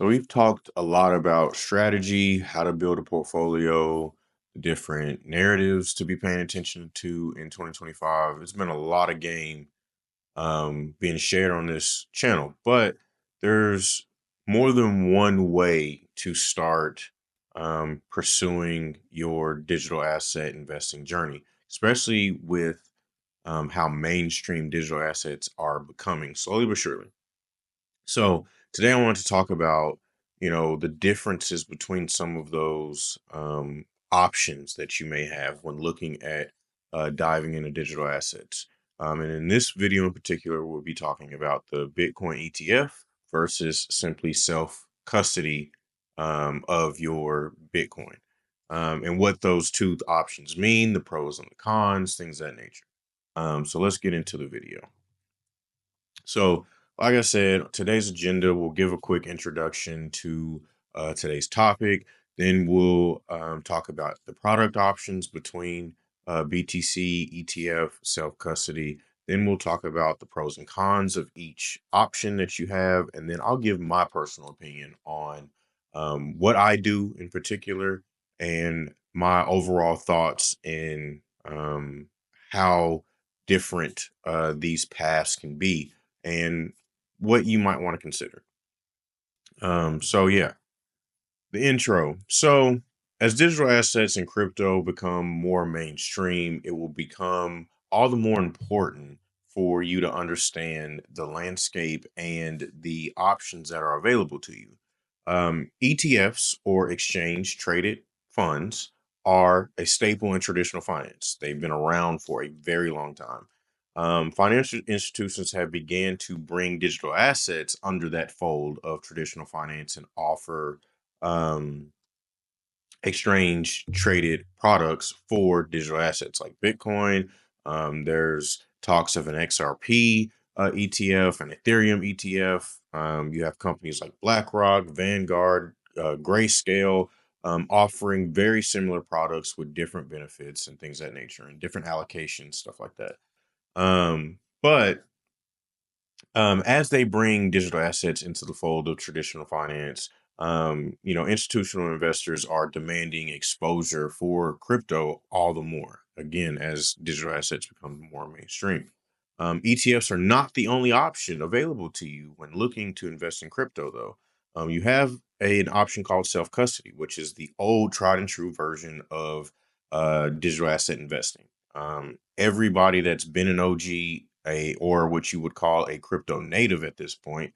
So we've talked a lot about strategy, how to build a portfolio, different narratives to be paying attention to in 2025. It's been a lot of game being shared on this channel, but there's more than one way to start pursuing your digital asset investing journey, especially with how mainstream digital assets are becoming slowly but surely. So today I want to talk about, the differences between some of those options that you may have when looking at diving into digital assets. And in this video in particular, we'll be talking about the Bitcoin ETF versus simply self custody of your Bitcoin, and what those two options mean, the pros and the cons, things of that nature. So let's get into the video. So, like I said, today's agenda will give a quick introduction to today's topic. Then we'll talk about the product options between BTC, ETF, self custody. Then we'll talk about the pros and cons of each option that you have. And then I'll give my personal opinion on what I do in particular and my overall thoughts in how different these paths can be and what you might want to consider. So yeah, the intro. So as digital assets and crypto become more mainstream, it will become all the more important for you to understand the landscape and the options that are available to you. ETFs, or exchange traded funds, are a staple in traditional finance. They've been around for a very long time. Financial institutions have began to bring digital assets under that fold of traditional finance and offer um, exchange traded products for digital assets like Bitcoin. There's talks of an XRP ETF, an Ethereum ETF. You have companies like BlackRock, Vanguard, Grayscale, offering very similar products with different benefits and things of that nature and different allocations, stuff like that. But as they bring digital assets into the fold of traditional finance, institutional investors are demanding exposure for crypto all the more. Again, as digital assets become more mainstream, ETFs are not the only option available to you when looking to invest in crypto, though. You have an option called self custody, which is the old tried and true version of digital asset investing. Everybody that's been an OG, or what you would call a crypto native at this point,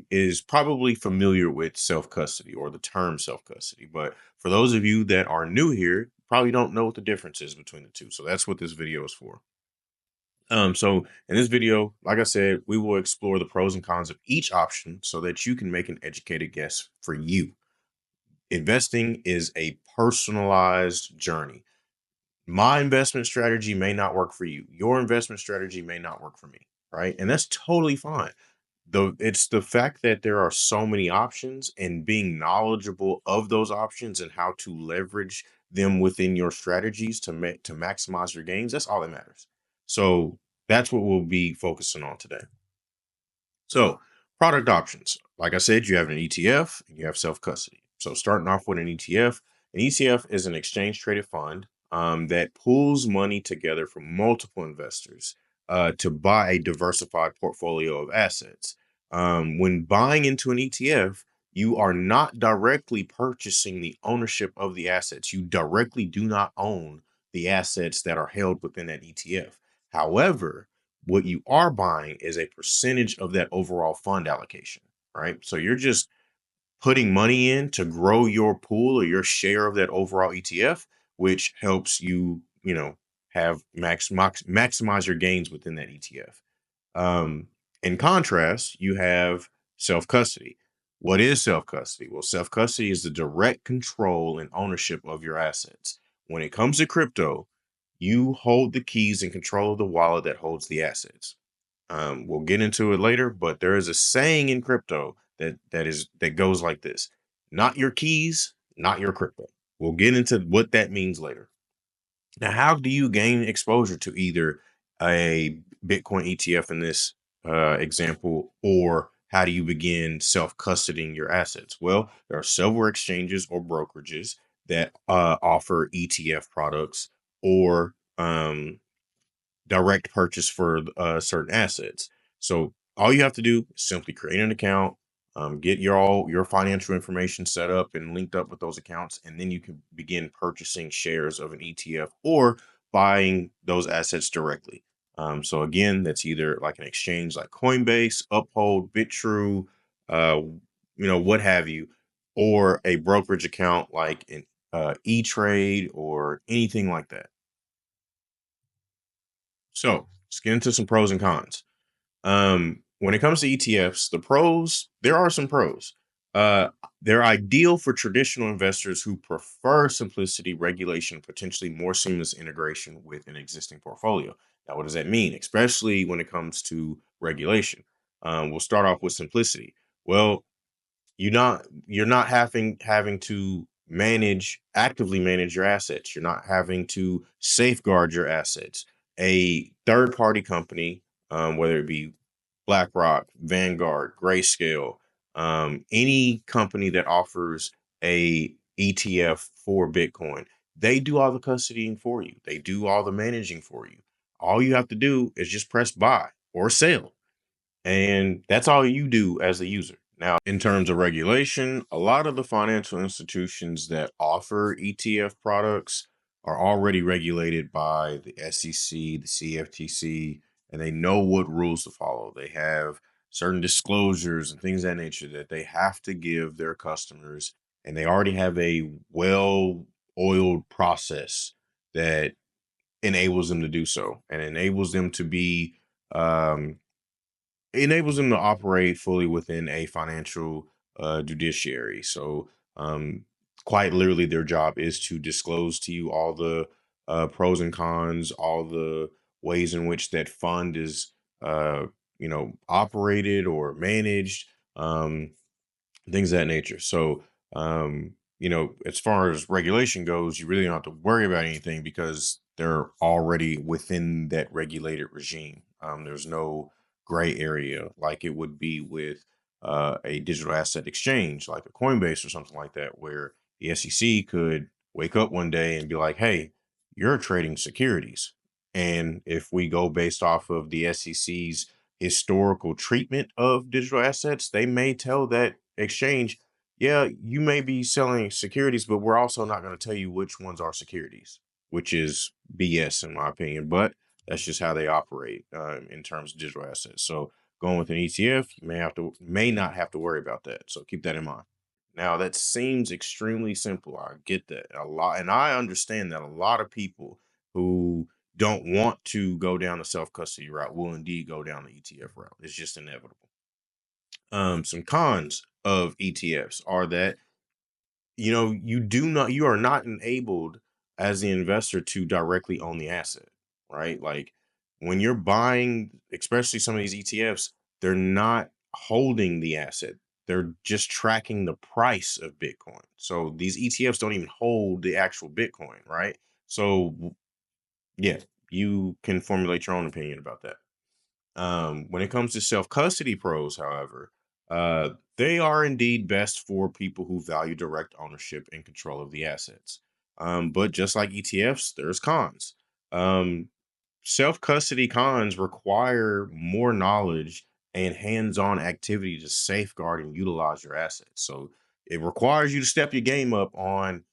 is probably familiar with self custody or the term self custody. But for those of you that are new here, probably don't know what the difference is between the two. So that's what this video is for. So in this video, like I said, we will explore the pros and cons of each option so that you can make an educated guess for you. Investing is a personalized journey. My investment strategy may not work for you. Your investment strategy may not work for me, right? And that's totally fine. Though it's the fact that there are so many options and being knowledgeable of those options and how to leverage them within your strategies to maximize your gains. That's all that matters. So that's what we'll be focusing on today. So product options. Like I said, you have an ETF and you have self custody. So starting off with an ETF is an exchange traded fund that pulls money together from multiple investors to buy a diversified portfolio of assets. When buying into an ETF, you are not directly purchasing the ownership of the assets. You directly do not own the assets that are held within that ETF. However, what you are buying is a percentage of that overall fund allocation, right? So you're just putting money in to grow your pool or your share of that overall ETF, which helps you, have maximize your gains within that ETF. In contrast, you have self custody. What is self custody? Well, self custody is the direct control and ownership of your assets. When it comes to crypto, you hold the keys and control of the wallet that holds the assets. We'll get into it later, but there is a saying in crypto that goes like this: "Not your keys, not your crypto." We'll get into what that means later. Now, how do you gain exposure to either a Bitcoin ETF in this example, or how do you begin self-custodying your assets? Well, there are several exchanges or brokerages that offer ETF products or direct purchase for certain assets. So all you have to do is simply create an account, get all your financial information set up and linked up with those accounts, and then you can begin purchasing shares of an ETF or buying those assets directly. So again, that's either like an exchange like Coinbase, Uphold, BitTrue, uh, what have you, or a brokerage account like an E-Trade or anything like that. So let's get into some pros and cons. When it comes to ETFs, there are some pros. Uh, they're ideal for traditional investors who prefer simplicity, regulation, potentially more seamless integration with an existing portfolio. Now, what does that mean? Especially when it comes to regulation. We'll start off with simplicity. Well, you're not having to actively manage your assets. You're not having to safeguard your assets. A third party company, whether it be BlackRock, Vanguard, Grayscale, any company that offers a ETF for Bitcoin, they do all the custodying for you. They do all the managing for you. All you have to do is just press buy or sell, and that's all you do as a user. Now, in terms of regulation, a lot of the financial institutions that offer ETF products are already regulated by the SEC, the CFTC, and they know what rules to follow. They have certain disclosures and things of that nature that they have to give their customers, and they already have a well oiled process that enables them to do so and um, enables them to operate fully within a financial judiciary. So, quite literally, their job is to disclose to you all the pros and cons, all the ways in which that fund is, operated or managed. Things of that nature. So, as far as regulation goes, you really don't have to worry about anything because they're already within that regulated regime. There's no gray area like it would be with a digital asset exchange like a Coinbase or something like that, where the SEC could wake up one day and be like, hey, you're trading securities. And if we go based off of the SEC's historical treatment of digital assets, they may tell that exchange, yeah, you may be selling securities, but we're also not going to tell you which ones are securities, which is BS in my opinion. But that's just how they operate in terms of digital assets. So going with an ETF, you may not have to worry about that. So keep that in mind. Now that seems extremely simple. I get that a lot, and I understand that a lot of people who don't want to go down the self custody route will indeed go down the ETF route. It's just inevitable. Some cons of ETFs are that you are not enabled as the investor to directly own the asset, right? Like when you're buying, especially some of these ETFs, they're not holding the asset. They're just tracking the price of Bitcoin. So these ETFs don't even hold the actual Bitcoin, right? So yeah, you can formulate your own opinion about that. When it comes to self custody pros, however, they are indeed best for people who value direct ownership and control of the assets. But just like ETFs, there's cons. Um, Self custody cons require more knowledge and hands on activity to safeguard and utilize your assets. So it requires you to step your game up on,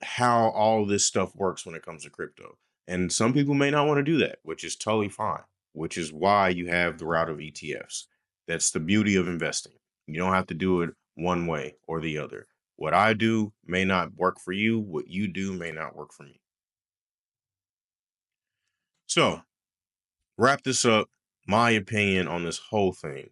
how all this stuff works when it comes to crypto. And some people may not want to do that, which is totally fine, which is why you have the route of ETFs. That's the beauty of investing. You don't have to do it one way or the other. What I do may not work for you. What you do may not work for me. So, wrap this up. My opinion on this whole thing.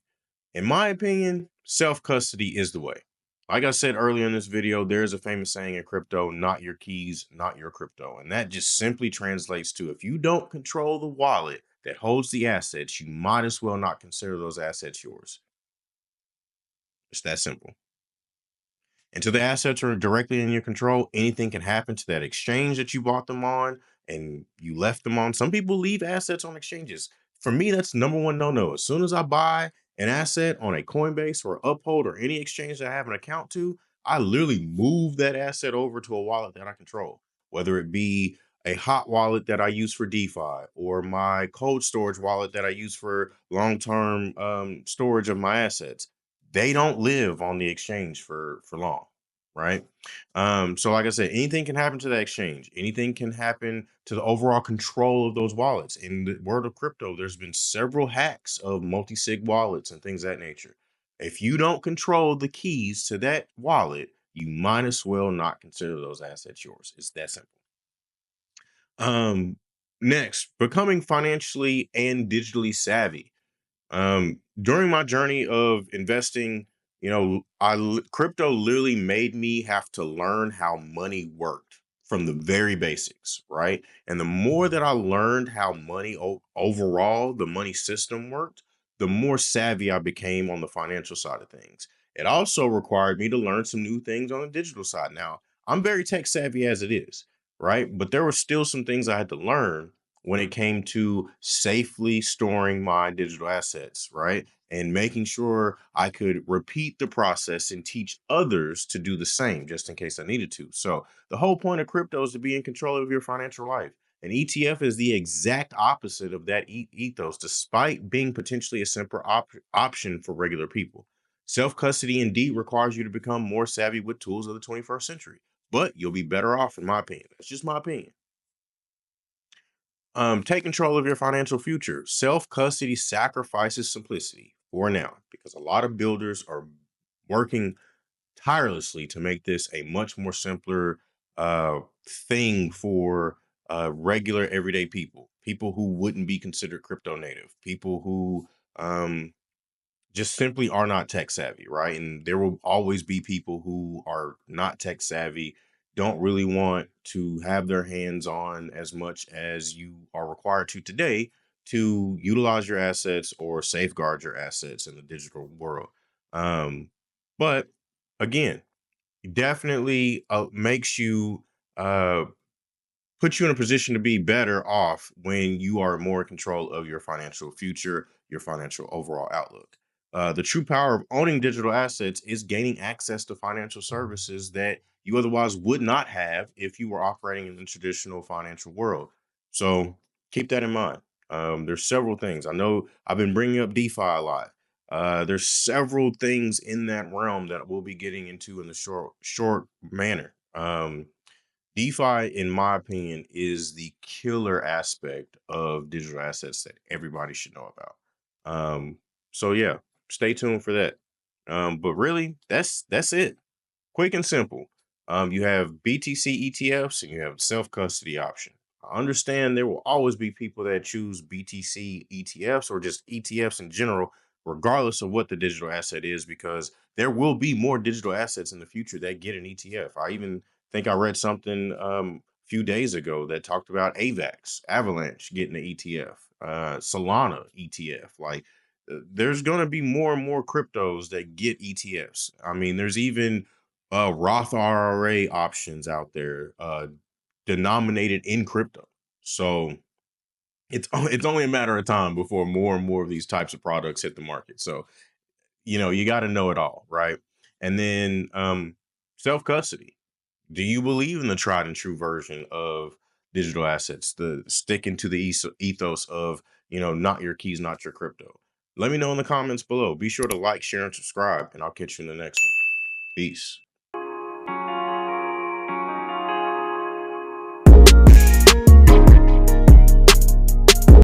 In my opinion, self custody is the way. Like I said earlier in this video, there's a famous saying in crypto, not your keys, not your crypto. And that just simply translates to if you don't control the wallet that holds the assets, you might as well not consider those assets yours. It's that simple. Until the assets are directly in your control, anything can happen to that exchange that you bought them on and you left them on. Some people leave assets on exchanges. For me, that's number one no no. As soon as I buy an asset on a Coinbase or Uphold or any exchange that I have an account to, I literally move that asset over to a wallet that I control, whether it be a hot wallet that I use for DeFi or my cold storage wallet that I use for long-term storage of my assets. They don't live on the exchange for long, right? So like I said, anything can happen to that exchange. Anything can happen to the overall control of those wallets. In the world of crypto, there's been several hacks of multi-sig wallets and things of that nature. If you don't control the keys to that wallet, you might as well not consider those assets yours. It's that simple. Um, Next, becoming financially and digitally savvy. During my journey of investing, crypto literally made me have to learn how money worked from the very basics, right? And the more that I learned how overall the money system worked, the more savvy I became on the financial side of things. It also required me to learn some new things on the digital side. Now, I'm very tech savvy as it is, right? But there were still some things I had to learn when it came to safely storing my digital assets, right? And making sure I could repeat the process and teach others to do the same just in case I needed to. So, the whole point of crypto is to be in control of your financial life. An ETF is the exact opposite of that ethos, despite being potentially a simpler option for regular people. Self custody indeed requires you to become more savvy with tools of the 21st century, but you'll be better off, in my opinion. That's just my opinion. Take control of your financial future. Self custody sacrifices simplicity for now because a lot of builders are working tirelessly to make this a much more simpler thing for regular everyday people who wouldn't be considered crypto native, people who just simply are not tech savvy, right? And there will always be people who are not tech savvy, don't really want to have their hands on as much as you are required to today to utilize your assets or safeguard your assets in the digital world. Um, but again, definitely makes you puts you in a position to be better off when you are more in control of your financial future, your financial overall outlook. The true power of owning digital assets is gaining access to financial services that you otherwise would not have if you were operating in the traditional financial world. So keep that in mind. There's several things. I know I've been bringing up DeFi a lot. There's several things in that realm that we'll be getting into in the short manner. DeFi, in my opinion, is the killer aspect of digital assets that everybody should know about. So yeah, stay tuned for that. But really, that's it. Quick and simple. You have BTC ETFs and you have self custody option. I understand there will always be people that choose BTC ETFs or just ETFs in general, regardless of what the digital asset is, because there will be more digital assets in the future that get an ETF. I even think I read something a few days ago that talked about AVAX, Avalanche getting an ETF, Solana ETF. Like, there's going to be more and more cryptos that get ETFs. I mean, there's even Roth IRA options out there denominated in crypto. So it's only a matter of time before more and more of these types of products hit the market. So you got to know it all, right? And then self custody. Do you believe in the tried and true version of digital assets, the sticking to the ethos of not your keys, not your crypto? Let me know in the comments below. Be sure to like, share, and subscribe, and I'll catch you in the next one. Peace.